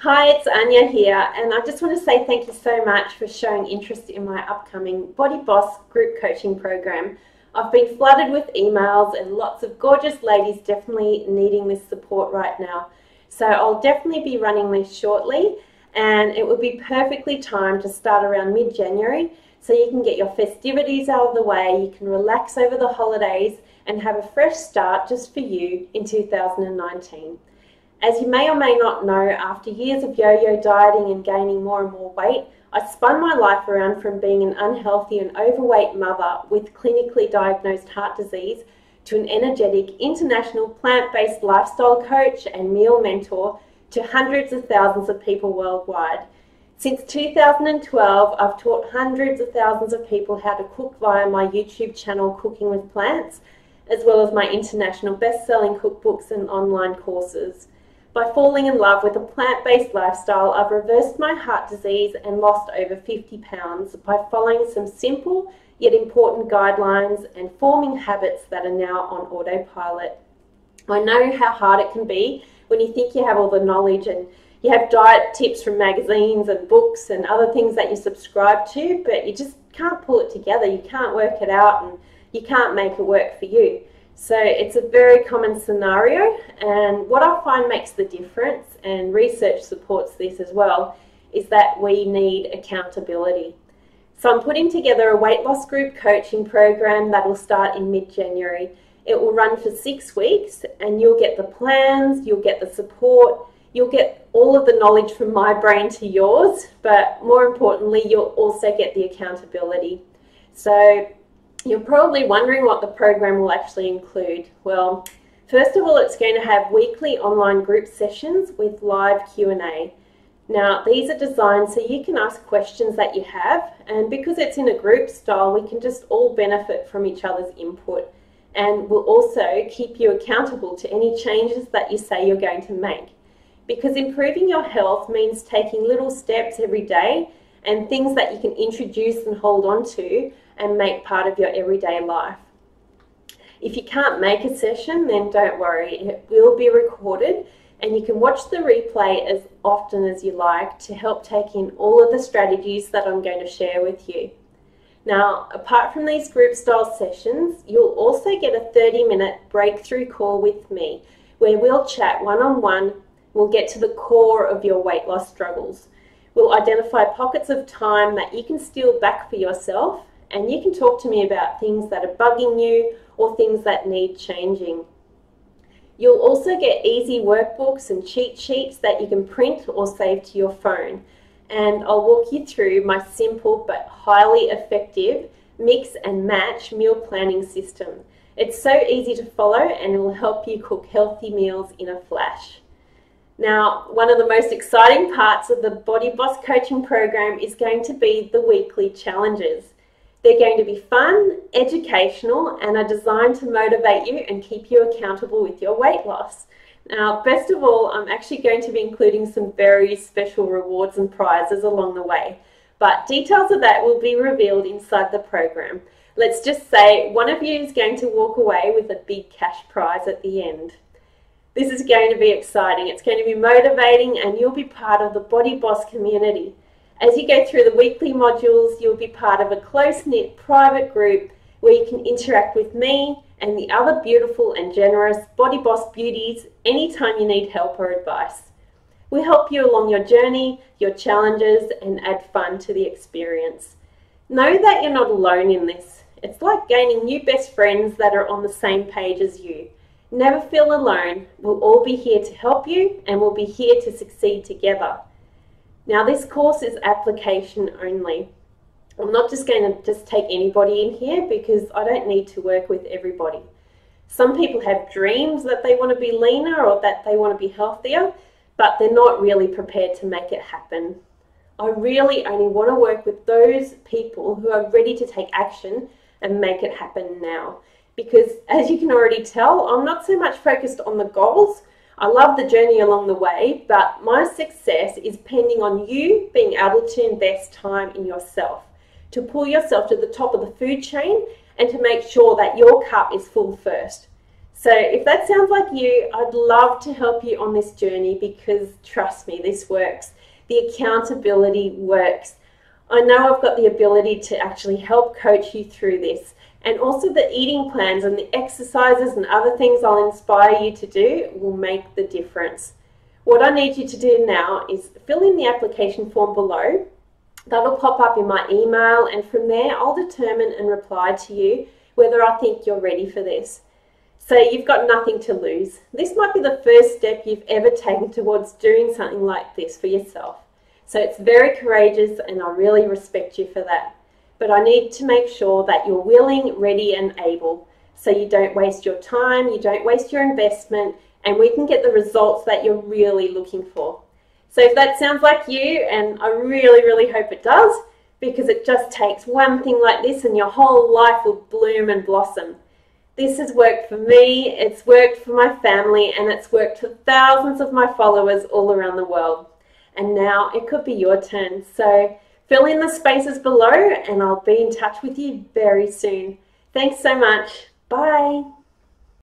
Hi, it's Anya here, and I just want to say thank you so much for showing interest in my upcoming Body Boss group coaching program. I've been flooded with emails and lots of gorgeous ladies definitely needing this support right now. So I'll definitely be running this shortly, and it will be perfectly timed to start around mid-January, so you can get your festivities out of the way, you can relax over the holidays and have a fresh start just for you in 2019. As you may or may not know, after years of yo-yo dieting and gaining more and more weight, I spun my life around from being an unhealthy and overweight mother with clinically diagnosed heart disease to an energetic international plant-based lifestyle coach and meal mentor to hundreds of thousands of people worldwide. Since 2012, I've taught hundreds of thousands of people how to cook via my YouTube channel, Cooking with Plants, as well as my international best-selling cookbooks and online courses. By falling in love with a plant-based lifestyle, I've reversed my heart disease and lost over 50 pounds by following some simple yet important guidelines and forming habits that are now on autopilot. I know how hard it can be when you think you have all the knowledge and you have diet tips from magazines and books and other things that you subscribe to, but you just can't pull it together, you can't work it out, and you can't make it work for you. So it's a very common scenario, and what I find makes the difference, and research supports this as well, is that we need accountability. So I'm putting together a weight loss group coaching program that will start in mid-January. It will run for 6 weeks, and you'll get the plans, you'll get the support, you'll get all of the knowledge from my brain to yours, but more importantly, you'll also get the accountability. So you're probably wondering what the program will actually include. Well, first of all, it's going to have weekly online group sessions with live Q&A. Now, these are designed so you can ask questions that you have, and because it's in a group style, we can just all benefit from each other's input, and we'll also keep you accountable to any changes that you say you're going to make. Because improving your health means taking little steps every day and things that you can introduce and hold on to and make part of your everyday life. If you can't make a session, then don't worry, it will be recorded and you can watch the replay as often as you like to help take in all of the strategies that I'm going to share with you. Now, apart from these group style sessions, you'll also get a 30-minute breakthrough call with me where we'll chat one-on-one, we'll get to the core of your weight loss struggles. We'll identify pockets of time that you can steal back for yourself, and you can talk to me about things that are bugging you or things that need changing. You'll also get easy workbooks and cheat sheets that you can print or save to your phone. And I'll walk you through my simple but highly effective mix and match meal planning system. It's so easy to follow and it will help you cook healthy meals in a flash. Now, one of the most exciting parts of the Body Boss coaching program is going to be the weekly challenges. They're going to be fun, educational, and are designed to motivate you and keep you accountable with your weight loss. Now, best of all, I'm actually going to be including some very special rewards and prizes along the way, but details of that will be revealed inside the program. Let's just say one of you is going to walk away with a big cash prize at the end. This is going to be exciting, it's going to be motivating, and you'll be part of the Body Boss community. As you go through the weekly modules, you'll be part of a close-knit private group where you can interact with me and the other beautiful and generous Body Boss beauties anytime you need help or advice. We'll help you along your journey, your challenges, and add fun to the experience. Know that you're not alone in this. It's like gaining new best friends that are on the same page as you. Never feel alone. We'll all be here to help you, and we'll be here to succeed together. Now, this course is application only. I'm not just going to take anybody in here because I don't need to work with everybody. Some people have dreams that they want to be leaner or that they want to be healthier, but they're not really prepared to make it happen. I really only want to work with those people who are ready to take action and make it happen now. Because as you can already tell, I'm not so much focused on the goals. I love the journey along the way, but my success is pending on you being able to invest time in yourself, to pull yourself to the top of the food chain and to make sure that your cup is full first. So if that sounds like you, I'd love to help you on this journey because trust me, this works. The accountability works. I know I've got the ability to actually help coach you through this. And also the eating plans and the exercises and other things I'll inspire you to do will make the difference. What I need you to do now is fill in the application form below. That'll pop up in my email, and from there I'll determine and reply to you whether I think you're ready for this. So you've got nothing to lose. This might be the first step you've ever taken towards doing something like this for yourself. So it's very courageous and I really respect you for that. But I need to make sure that you're willing, ready and able, so you don't waste your time, you don't waste your investment, and we can get the results that you're really looking for. So if that sounds like you, and I really, really hope it does, because it just takes one thing like this and your whole life will bloom and blossom. This has worked for me, it's worked for my family, and it's worked for thousands of my followers all around the world. And now it could be your turn. So fill in the spaces below and I'll be in touch with you very soon. Thanks so much. Bye.